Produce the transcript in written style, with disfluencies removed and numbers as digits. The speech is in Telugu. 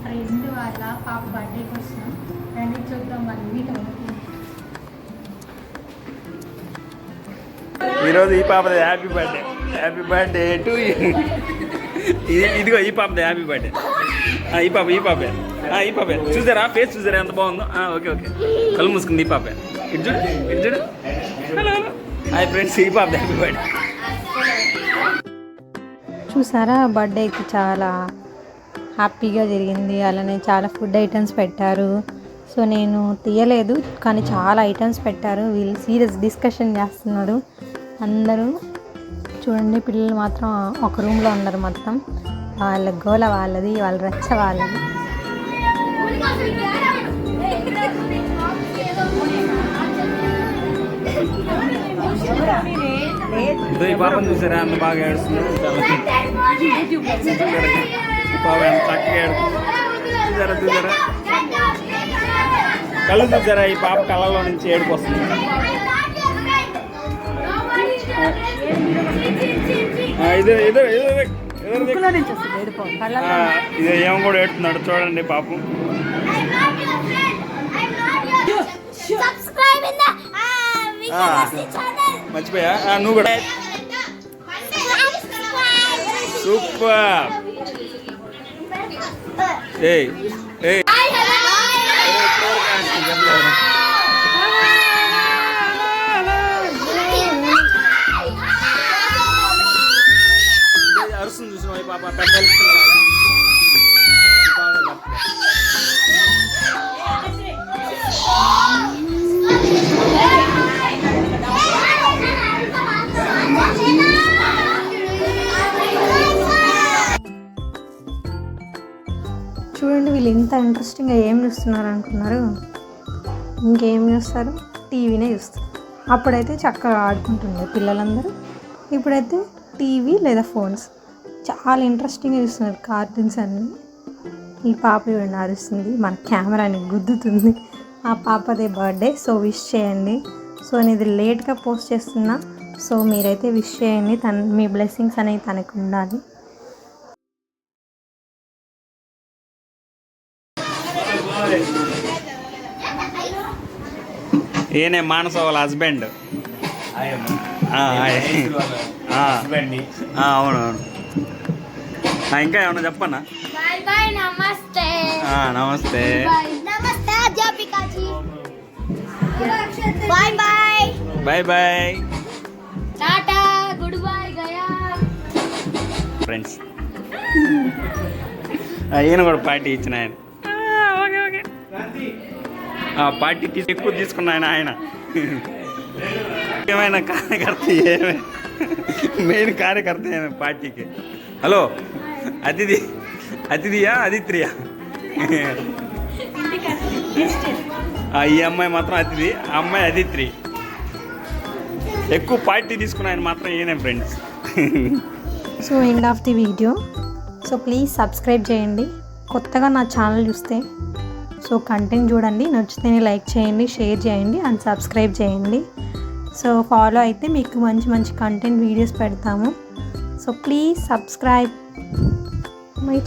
ఫ్రెండ్ వాళ్ళ పాప బర్త్డేకి వస్తున్నాం. రండి చూద్దాం అన్నీ. ఈరోజు ఈ పాపది హ్యాపీ బర్త్డే టు యూ. ఇదిగో ఈ పాపది హ్యాపీ బర్త్డే. ఈ పాపే చూసారా? ఫేస్ చూసారా ఎంత బాగుందో? ఓకే కళ్ళు మూసుకుంది ఈ పాపే. ఇటు చూడు. హలో హాయ్ ఫ్రెండ్స్, ఈ పాపది హ్యాపీ బర్త్డే. చూసారా, బర్త్డేకి చాలా హ్యాపీగా జరిగింది. అలానే చాలా ఫుడ్ ఐటమ్స్ పెట్టారు. సో నేను తీయలేదు, కానీ చాలా ఐటమ్స్ పెట్టారు. వీళ్ళు సీరియస్ డిస్కషన్ చేస్తున్నారు అందరూ. చూడండి, పిల్లలు మాత్రం ఒక రూమ్లో ఉన్నారు. మొత్తం వాళ్ళ గోల వాళ్ళది, వాళ్ళ రచ్చ వాళ్ళది. ఈ పాపను చూసారా అంత బాగా ఏడుస్తుంది. పాప ఎంత చక్కగా ఏడుస్తుంది. చూసారా కళ్ళు చూసారా? ఈ పాప కళ్ళలో నుంచి ఏడుపు వస్తుంది. ఇది ఏమో కూడా ఏడుతున్నాడు చూడండి పాపం. మర్చిపోయా నువ్వు కూడా. సూపర్. అరుస్తుంది చూసిన పాప పెద్ద చూడండి, వీళ్ళు ఇంత ఇంట్రెస్టింగ్గా ఏం చూస్తున్నారు అనుకున్నారు? ఇంకేం చూస్తారు? టీవీనే చూస్తారు. అప్పుడైతే చక్కగా ఆడుకుంటుండే పిల్లలందరూ. ఇప్పుడైతే టీవీ లేదా ఫోన్స్. చాలా ఇంట్రెస్టింగ్గా చూస్తున్నారు కార్టూన్స్ అన్నీ. ఈ పాప ఇవ్వండి అరుస్తుంది, మన కెమెరాని గుద్దుతుంది. ఆ పాపదే బర్త్డే. సో విష్ చేయండి. సో నేను ఇది లేట్గా పోస్ట్ చేస్తున్నా. సో మీరైతే విష్ చేయండి. మీ బ్లెస్సింగ్స్ అనేవి తనకు ఉండాలి. ఈయనే మానస వాళ్ళ హస్బెండ్. అవునవును. ఇంకా ఏమన్నా చెప్పన్నా? నమస్తే. Bye friends. ఈయన కూడా పార్టీ ఇచ్చిన ఆయన. పార్టీకి ఎక్కువ తీసుకున్న ఆయన ఏమైనా కార్యకర్త, మెయిన్ కార్యకర్త ఏమే పార్టీకి. హలో అతిథియా అదిత్రియా? ఈ అమ్మాయి మాత్రం అతిథి, ఆ అమ్మాయి అదిత్రి. ఎక్కువ పార్టీ తీసుకున్న ఆయన మాత్రం ఈయనే friends. So end of the video. So please subscribe చేయండి. కొత్తగా నా ఛానల్ చూస్తే సో కంటెంట్ చూడండి, నచ్చితేనే లైక్ చేయండి, షేర్ చేయండి అండ్ సబ్స్క్రైబ్ చేయండి. సో ఫాలో అయితే మీకు మంచి మంచి కంటెంట్ వీడియోస్ పెడతాము. So please subscribe my